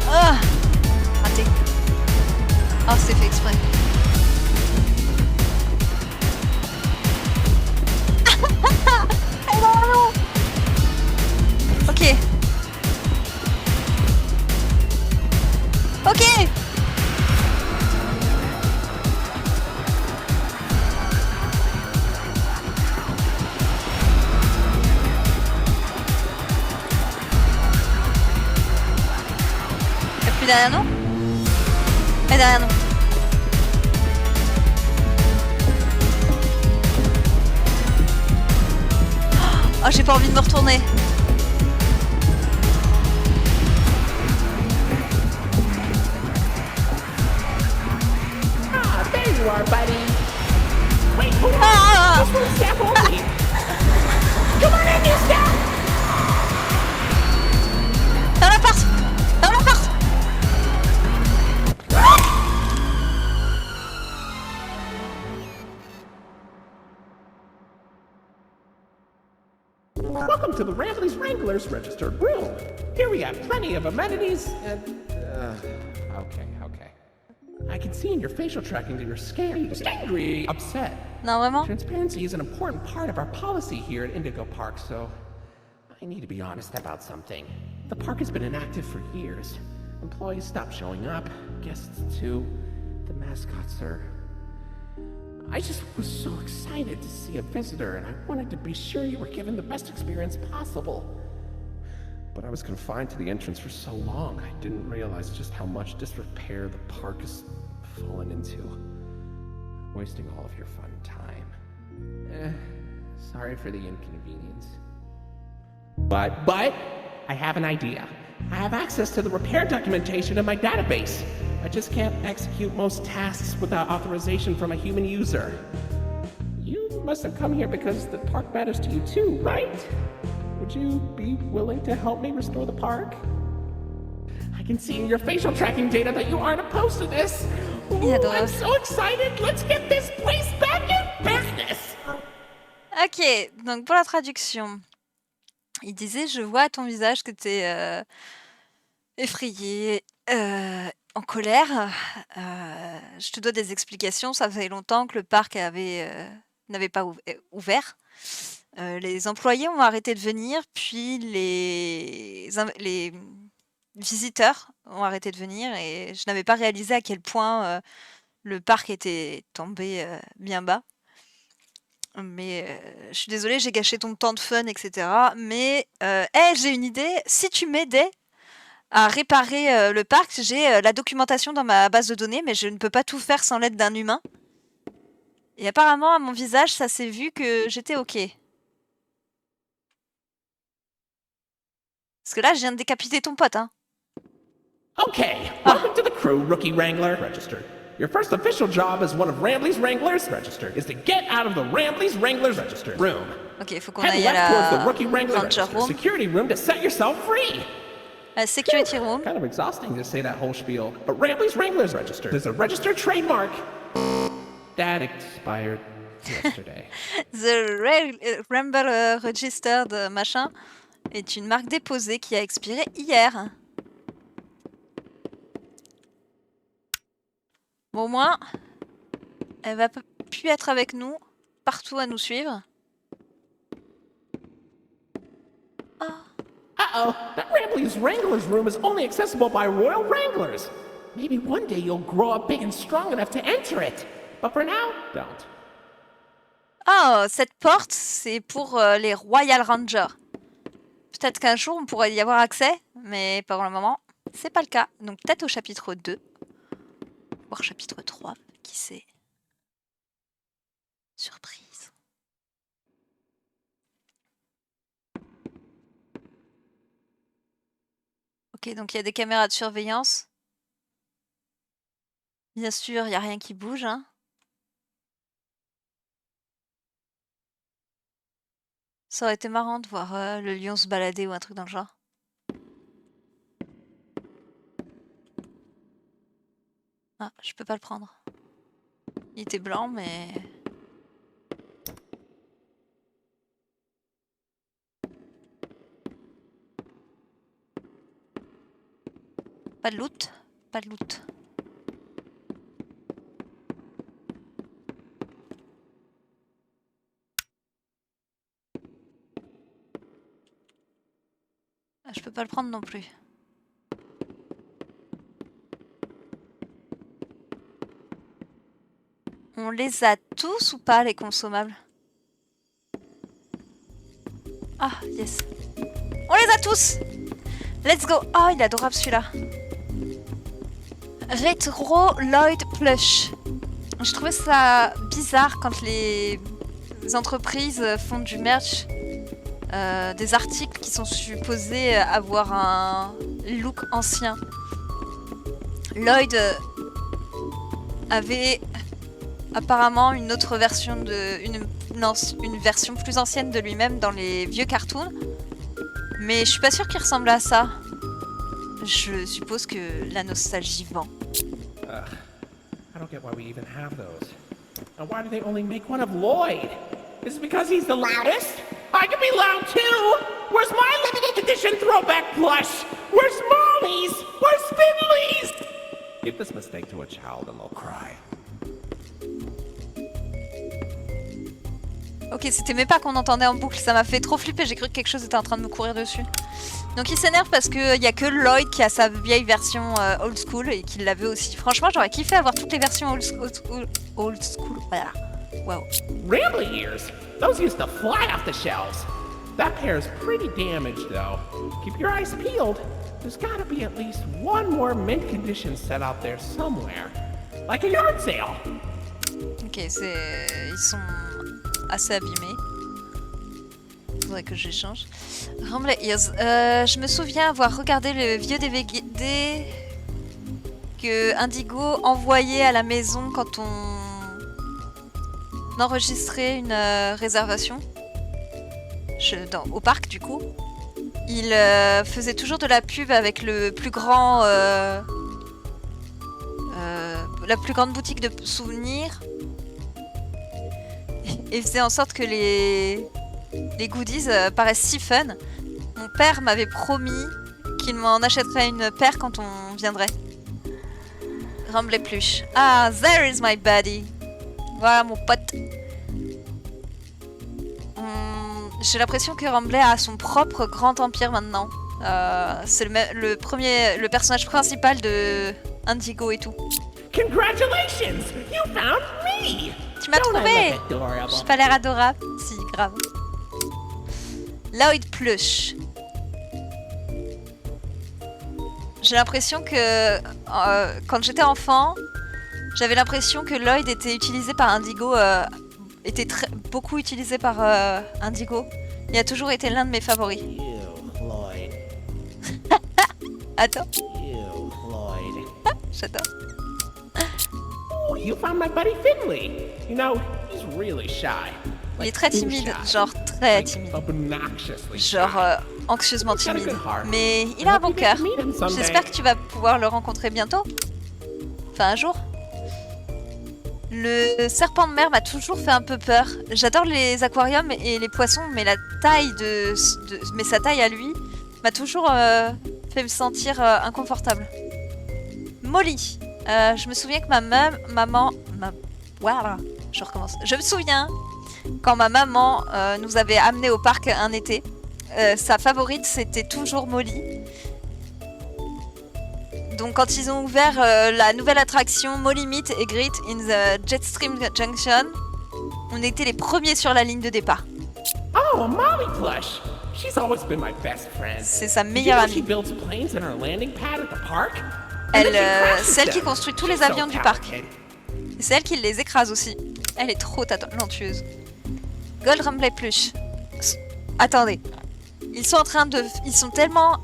Ah. Raté. Ah, c'est fait exprès. Ok. Ok. Y'a plus derrière nous? Et derrière nous. Oh, j'ai pas envie de me retourner. Ah, there you are, buddy. Wait, hold on. Ah. Just one step only. Come on in, you step. Dans l'appart. Dans l'appart. Welcome to the Rambley's Wranglers registered room. Here we have plenty of amenities and... okay. I can see in your facial tracking that you're scared, angry, upset. Non, vraiment? Transparency is an important part of our policy here at Indigo Park, so... I need to be honest about something. The park has been inactive for years. Employees stopped showing up, guests too. The mascots are... I just was so excited to see a visitor, and I wanted to be sure you were given the best experience possible. But I was confined to the entrance for so long, I didn't realize just how much disrepair the park has fallen into. Wasting all of your fun time. Sorry for the inconvenience. But, I have an idea. I have access to the repair documentation in my database. I just can't execute most tasks without authorization from a human user. You must have come here because the park matters to you too, right? Would you be willing to help me restore the park? I can see in your facial tracking data that you aren't opposed to this. Ooh, I'm so excited. Let's get this place back in business. Ok, donc pour la traduction, il disait, je vois à ton visage que t'es effrayé, en colère. Je te dois des explications. Ça fait longtemps que le parc n'avait pas ouvert. Les employés ont arrêté de venir, puis les visiteurs ont arrêté de venir et je n'avais pas réalisé à quel point le parc était tombé bien bas. Mais je suis désolée, j'ai gâché ton temps de fun, etc. Mais j'ai une idée. Si tu m'aidais à réparer le parc, j'ai la documentation dans ma base de données, mais je ne peux pas tout faire sans l'aide d'un humain. Et apparemment, à mon visage, ça s'est vu que j'étais OK. Parce que là, je viens de décapiter ton pote, hein. Okay, welcome to the crew, Rookie Wrangler. Register. Your first official job as one of Rambley's Wranglers, register, is to get out of the Rambley's Wranglers registered room. Ok, il faut qu'on Head aille à left towards the la Rookie Wrangler Ranger register Room. security room to set yourself free. Security Room. Kind of exhausting to say that whole spiel, but Rambley's Wranglers register. There's a registered trademark. That expired yesterday. The Ramble Registered machin est une marque déposée qui a expiré hier. Bon, au moins, elle va plus être avec nous, partout à nous suivre. Uh-oh, that Rambley's Wranglers room is only accessible by Royal Wranglers. Maybe one day you'll grow up big and strong enough to enter it. But for now, don't. Oh, cette porte, c'est pour les Royal Rangers. Peut-être qu'un jour, on pourrait y avoir accès, mais pour le moment, c'est pas le cas. Donc peut-être au chapitre 2, voire chapitre 3, qui sait. Surprise. Ok, donc il y a des caméras de surveillance. Bien sûr, il n'y a rien qui bouge, hein. Ça aurait été marrant de voir le lion se balader ou un truc dans le genre. Ah, je peux pas le prendre. Il était blanc, mais... Pas de loot, pas de loot. Je peux pas le prendre non plus. On les a tous ou pas, les consommables? Ah, yes. On les a tous! Let's go! Oh, il est adorable celui-là. Retro Lloyd Plush. Je trouvais ça bizarre quand les entreprises font du merch. Des articles qui sont supposés avoir un look ancien. Lloyd avait apparemment une autre version une version plus ancienne de lui-même dans les vieux cartoons, mais je suis pas sûre qu'il ressemble à ça. Je suppose que la nostalgie vend. I don't get why we even have those. And why do they only make one of Lloyd? Is it because he's the loudest? I can be loud too! Where's my limited edition throwback plush? Where's Molly's? Where's Spindley's? Give this mistake to a child and they'll cry. Ok, c'était mes pas qu'on entendait en boucle, ça m'a fait trop flipper, j'ai cru que quelque chose était en train de me courir dessus. Donc il s'énerve parce qu'il n'y a que Lloyd qui a sa vieille version old school et qu'il l'avait aussi. Franchement, j'aurais kiffé avoir toutes les versions old school. Voilà. Wow. Rambley ears! Those used to fly off the shelves. That pair's pretty damaged, though. Keep your eyes peeled. There's gotta be at least one more mint condition set out there somewhere. Like a yard sale. Ok, ils sont assez abîmés. Faudrait que je les change. Ramblay Ears. Je me souviens avoir regardé le vieux DVD que Indigo envoyait à la maison quand on enregistrait une réservation. Au parc, du coup. Il faisait toujours de la pub avec le plus grand... la plus grande boutique de souvenirs. Et faisait en sorte que les goodies paraissent si fun. Mon père m'avait promis qu'il m'en achèterait une paire quand on viendrait. Ramblay Pluche. Ah, there is my buddy. Voilà mon pote. J'ai l'impression que Ramblay a son propre grand empire maintenant. C'est le personnage principal de Indigo et tout. Congratulations! You found me! Tu m'as trouvé! J'ai pas l'air adorable? Si, grave. Lloyd Plush. J'ai l'impression que quand j'étais enfant, j'avais l'impression que Lloyd était utilisé par Indigo, était beaucoup utilisé par Indigo. Il a toujours été l'un de mes favoris. Lloyd. Attends. Lloyd. J'adore. Oh, you found my buddy Finley. You know, he's really shy. Il est très timide, genre très timide. Genre anxieusement timide. Mais il a un bon cœur. J'espère que tu vas pouvoir le rencontrer bientôt. Enfin, un jour. Le serpent de mer m'a toujours fait un peu peur. J'adore les aquariums et les poissons, mais la taille mais sa taille à lui m'a toujours fait me sentir inconfortable. Molly. Je me souviens que Voilà, je recommence. Je me souviens quand ma maman nous avait amenés au parc un été. Sa favorite, c'était toujours Molly. Donc quand ils ont ouvert la nouvelle attraction Molly Meet et Greet in the Jetstream Junction, on était les premiers sur la ligne de départ. Oh, a Molly plush! She's always been my best friend. C'est sa meilleure amie. She builds planes in her landing pad at the park. C'est elle qui construit tous les avions du parc. Et c'est elle qui les écrase aussi. Elle est trop talentueuse. Gold Ramblay Plush. Attendez. Ils sont tellement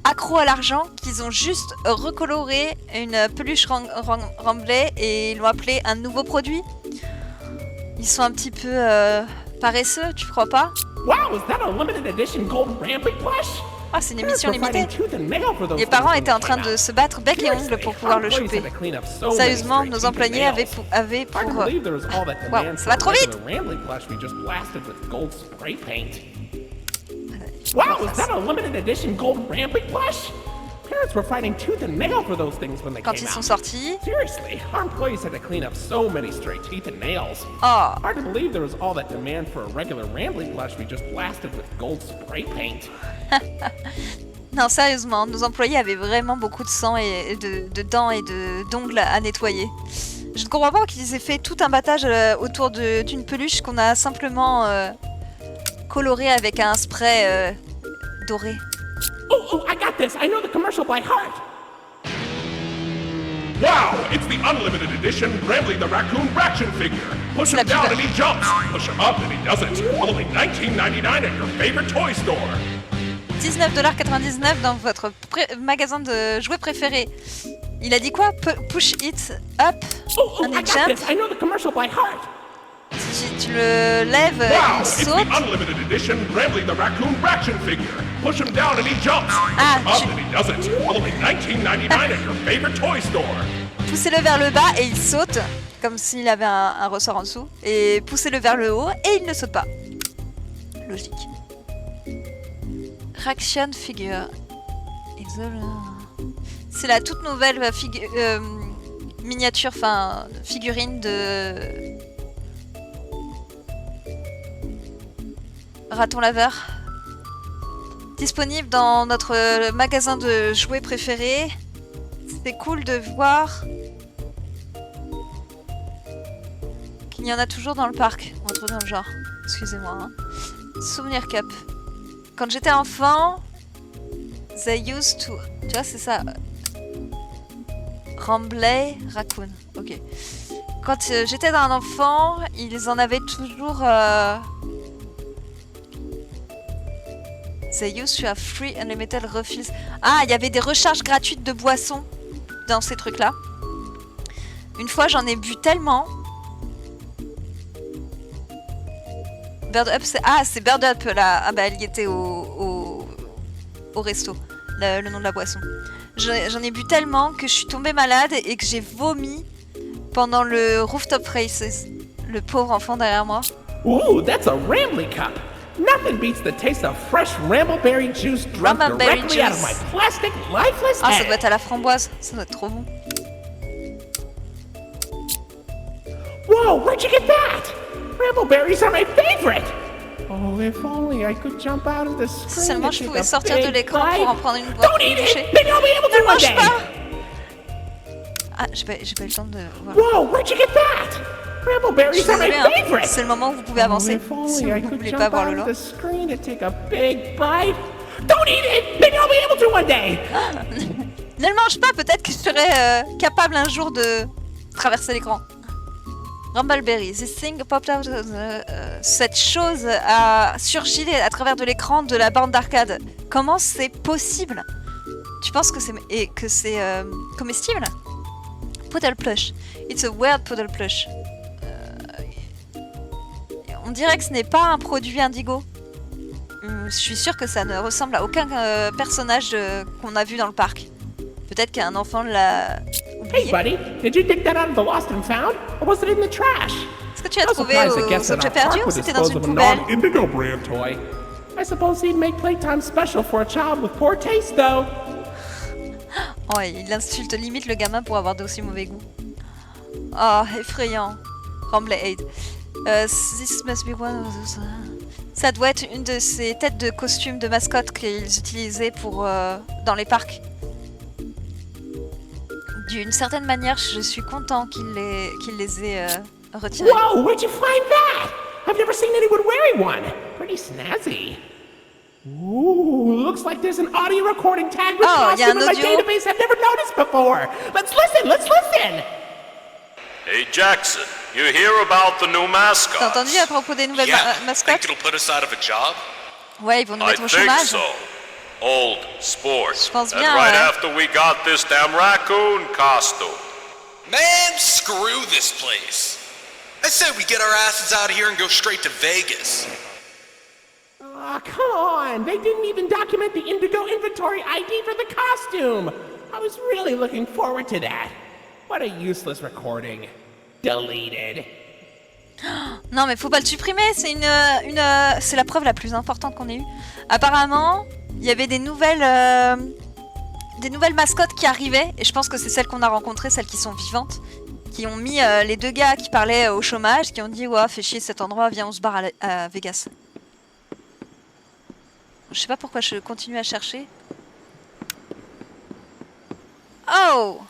accros à l'argent qu'ils ont juste recoloré une peluche Ramblay et ils l'ont appelé un nouveau produit. Ils sont un petit peu paresseux, tu crois pas? Wow, is that a limited edition gold Ramblay plush? Ah, c'est une émission limitée. Les parents étaient en train de se battre bec et ongle pour pouvoir le choper. Sérieusement, nos employés avaient pour... Wow, ça va trop vite! Wow, is that a limited edition gold Ramblay plush? Parents were fighting tooth and nail for those things when they Quand came ils sont out. sortis... Seriously, our employees had to clean up so many stray teeth and nails. Oh. Hard to believe there was all that demand for a regular Ramblay plush we just blasted with gold spray paint. Non, sérieusement, nos employés avaient vraiment beaucoup de sang et de dents et d'ongles à nettoyer. Je ne comprends pas qu'ils aient fait tout un battage autour d'une peluche qu'on a simplement colorée avec un spray doré. Oh, I got this. I know the commercial by heart. Wow, it's the unlimited edition Ramblay the Raccoon Fraction figure. Push him down and he jumps. Push him up and he doesn't. Only $19.99 at your favorite toy store. 19,99$ dans votre magasin de jouets préféré. Il a dit quoi? Push it up and it jump. I know the commercial by heart. Si tu le lèves, il saute. It's the unlimited edition Ramblay the Raccoon Fraction figure. Push him down and he jumps. Push him up and he doesn't. Only $19.99 at your favorite toy store. Poussez-le vers le bas et il saute, comme s'il avait un ressort en dessous. Et poussez-le vers le haut et il ne saute pas. Logique. Fraction figure. C'est la toute nouvelle miniature, enfin figurine de Raton Laveur. Disponible dans notre magasin de jouets préféré. C'est cool de voir qu'il y en a toujours dans le parc. On va trouver dans le genre. Excusez-moi. Hein. Souvenir Cup. Quand j'étais enfant, they used to... Tu vois, c'est ça. Ramblay Raccoon. Ok. Quand j'étais un enfant, ils en avaient toujours... They used to have free unlimited refills. Ah, il y avait des recharges gratuites de boissons dans ces trucs-là. Une fois, j'en ai bu tellement. Bird Up, c'est... Ah, c'est Bird Up, là. Ah bah, elle y était au resto. Le nom de la boisson. J'en ai bu tellement que je suis tombée malade et que j'ai vomi pendant le Rooftop Races. Le pauvre enfant derrière moi. Ooh, that's a Rambly cup. Nothing beats the taste of fresh Rambleberry juice drunk directly out of my plastic, lifeless head. Ah, ça doit être à la framboise. Ça doit être trop bon. Whoa, where'd you get that? Rambleberries are my favorite. Oh, if only I could jump out of the screen. Si seulement je pouvais sortir de l'écran pour en prendre une Don't eat it! Maybe I'll be able to one day. Ah, j'ai pas eu le temps de voir. Whoa, where'd you get that? Rambleberries are my favorite. C'est le moment où vous pouvez avancer. Si vous ne voulez pas voir le lot. The screen to take a big bite. Don't eat it! Maybe I'll be able to one day. Ne le mange pas, peut-être que je serai capable un jour de traverser l'écran. Rumbleberry, this thing popped out. Cette chose a surgi à travers de l'écran de la borne d'arcade. Comment c'est possible? Tu penses que c'est comestible? Poodle plush. It's a weird poodle plush. On dirait que ce n'est pas un produit Indigo. Je suis sûre que ça ne ressemble à aucun personnage qu'on a vu dans le parc. Peut-être qu'un enfant l'a oublié. Hey buddy, did you dig that out of the lost and found? Or was it in the trash? Est-ce que tu as trouvé aux objets perdus ou c'était dans une poubelle? Indigo brand toy. I suppose he'd make playtime special for a child with poor taste though. Oh, il insulte limite le gamin pour avoir d'aussi mauvais goût. Oh, effrayant. Ramblay Aid. This must be one of those... Ça doit être une de ces têtes de costumes de mascotte qu'ils utilisaient pour dans les parcs. D'une certaine manière, je suis content qu'il les ait retirés. Whoa, where'd you find that? I've never seen anyone wearing one. Pretty snazzy. Ooh, looks like there's an audio recording tag with costume in my database I've never noticed before. Let's listen. Hey Jackson, you hear about the new mascots? T'as entendu à propos des nouvelles mascottes? Think it'll put us out of a job? Ouais, ils vont nous mettre au I think chômage. so. Old sport. Je pense And bien, right ouais. after we got this damn raccoon costume. Man, screw this place. I said we get our asses out of here and go straight to Vegas. Aw, come on. They didn't even document the Indigo inventory ID for the costume. I was really looking forward to that. What a useless recording. Deleted. Non mais faut pas le supprimer, c'est c'est la preuve la plus importante qu'on ait eue. Apparemment, il y avait des nouvelles mascottes qui arrivaient, et je pense que c'est celles qu'on a rencontrées, celles qui sont vivantes, qui ont mis les deux gars qui parlaient au chômage, qui ont dit ouais, fais chier cet endroit, viens on se barre à Vegas. Je sais pas pourquoi je continue à chercher. Oh!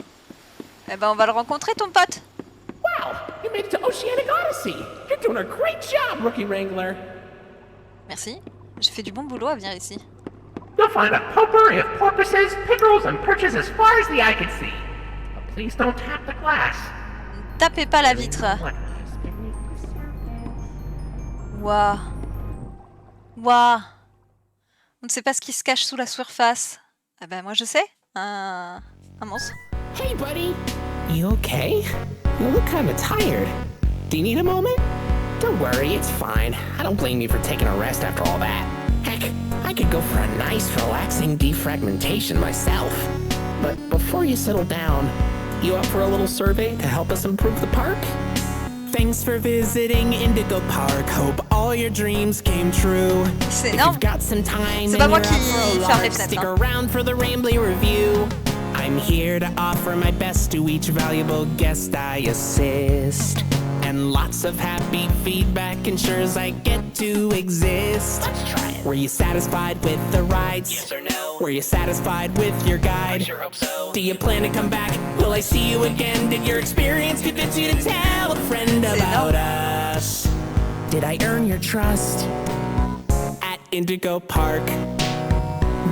Eh ben on va le rencontrer ton pote. Wow, you made it to Oceanic Odyssey. You're doing a great job, Rookie Wrangler. Merci, j'ai fait du bon boulot à venir ici. You'll find a pumper of porpoises, pickerels, and perches as far as the eye can see. But please don't tap the glass. Tapez pas la vitre. Waouh. Waouh. On ne sait pas ce qui se cache sous la surface. Ah ben moi je sais. Un monstre. Hey buddy, you okay? You look kind of tired. Do you need a moment? Don't worry, it's fine. I don't blame you for taking a rest after all that. Heck, I could go for a nice, relaxing defragmentation myself. But before you settle down, you up for a little survey to help us improve the park? Thanks for visiting Indigo Park. Hope all your dreams came true. C'est énorme. C'est pas moi qui ferme les fenêtres. Stick around for the Rambly review. I'm here to offer my best to each valuable guest I assist. And lots of happy feedback ensures I get to exist. Let's try it. Were you satisfied with the rides? Yes or no? Were you satisfied with your guide? I sure hope so. Do you plan to come back? Will I see you again? Did your experience convince you to tell a friend about us? Did I earn your trust? Indigo Park,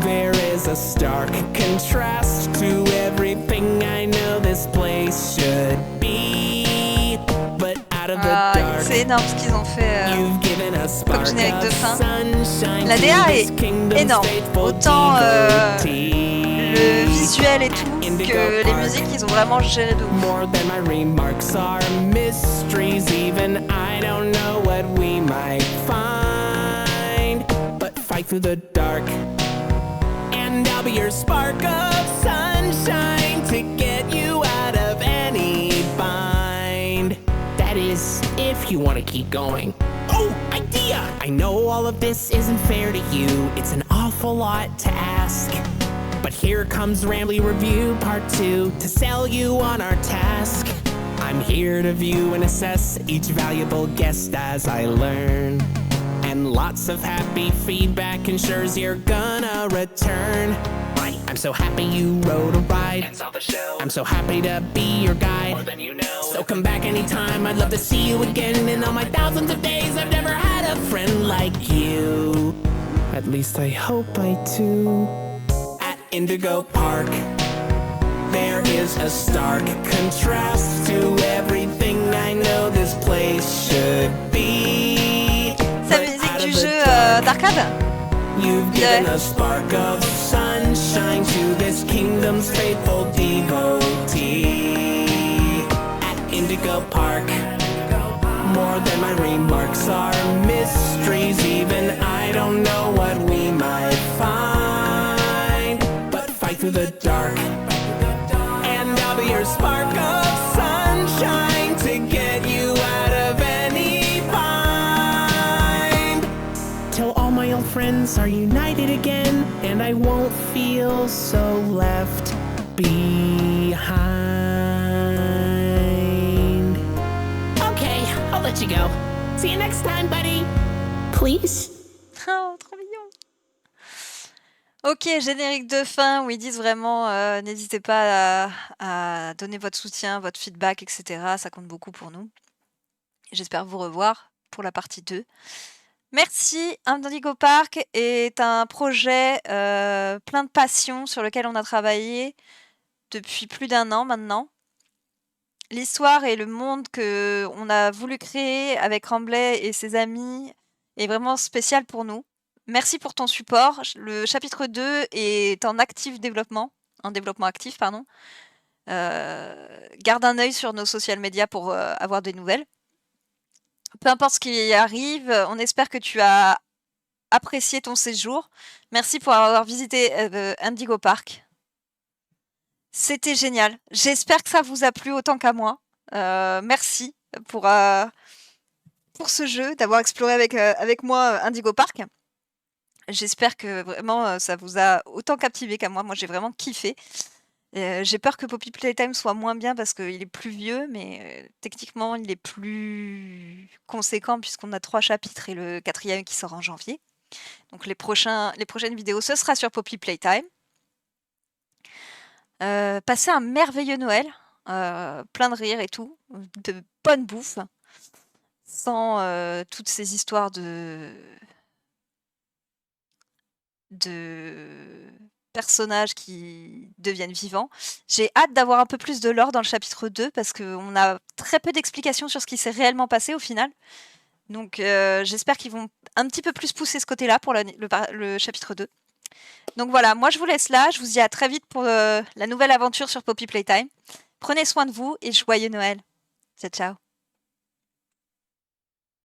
there is a stark contrast to everything I know this place should be. But out of the dark, c'est énorme ce qu'ils ont fait you've given a comme spark générique de of fin. sunshine La to DA this est kingdom's énorme. faithful Autant devotee. le visuel et tout que les musiques, ils ont vraiment géré de ouf. More than my remarks are mysteries. Even I don't know what we might find. But fight through the dark, and I'll be your spark of sunshine to get you out of any bind. That is, if you want to keep going. Oh, idea! I know all of this isn't fair to you. It's an awful lot to ask. But here comes Rambly Review Part 2 to sell you on our task. I'm here to view and assess each valuable guest as I learn. And lots of happy feedback ensures you're gonna return. I'm so happy you rode a ride and saw the show. I'm so happy to be your guide. More than you know. So come back anytime. I'd love to see you again. In all my thousands of days, I've never had a friend like you. At least I hope I do. At Indigo Park, there is a stark contrast to everything I know this place should be. C'est la musique du jeu d'arcade. You've given a spark of sunshine to this kingdom's faithful devotee. At Indigo Park, more than my remarks are mysteries. Even I don't know what we might find. But fight through the dark, and I'll be your spark of sunshine to get you out of any bind. Till all my old friends are united again, and I won't feel so left behind. Okay, I'll let you go. See you next time, buddy. Please. Oh, trop mignon. Ok, générique de fin où ils disent vraiment n'hésitez pas à donner votre soutien, votre feedback, etc. Ça compte beaucoup pour nous. J'espère vous revoir pour la partie 2. Merci. Indigo Park est un projet plein de passion sur lequel on a travaillé depuis plus d'1 an maintenant. L'histoire et le monde qu'on a voulu créer avec Ramblay et ses amis est vraiment spécial pour nous. Merci pour ton support. Le chapitre 2 est en développement actif, pardon. Garde un œil sur nos social media pour avoir des nouvelles. Peu importe ce qui arrive, on espère que tu as apprécié ton séjour. Merci pour avoir visité Indigo Park. C'était génial. J'espère que ça vous a plu autant qu'à moi. Merci pour ce jeu, d'avoir exploré avec moi Indigo Park. J'espère que vraiment ça vous a autant captivé qu'à moi. Moi, j'ai vraiment kiffé. J'ai peur que Poppy Playtime soit moins bien parce qu'il est plus vieux, mais techniquement, il est plus conséquent puisqu'on a 3 chapitres et le 4e qui sort en janvier. Donc les prochaines vidéos, ce sera sur Poppy Playtime. Passez un merveilleux Noël, plein de rire et tout, de bonne bouffe, sans toutes ces histoires de personnages qui deviennent vivants. J'ai hâte d'avoir un peu plus de lore dans le chapitre 2 parce qu'on a très peu d'explications sur ce qui s'est réellement passé au final. Donc j'espère qu'ils vont un petit peu plus pousser ce côté-là pour le chapitre 2. Donc voilà, moi je vous laisse là, je vous dis à très vite pour la nouvelle aventure sur Poppy Playtime. Prenez soin de vous et joyeux Noël. Ciao ciao.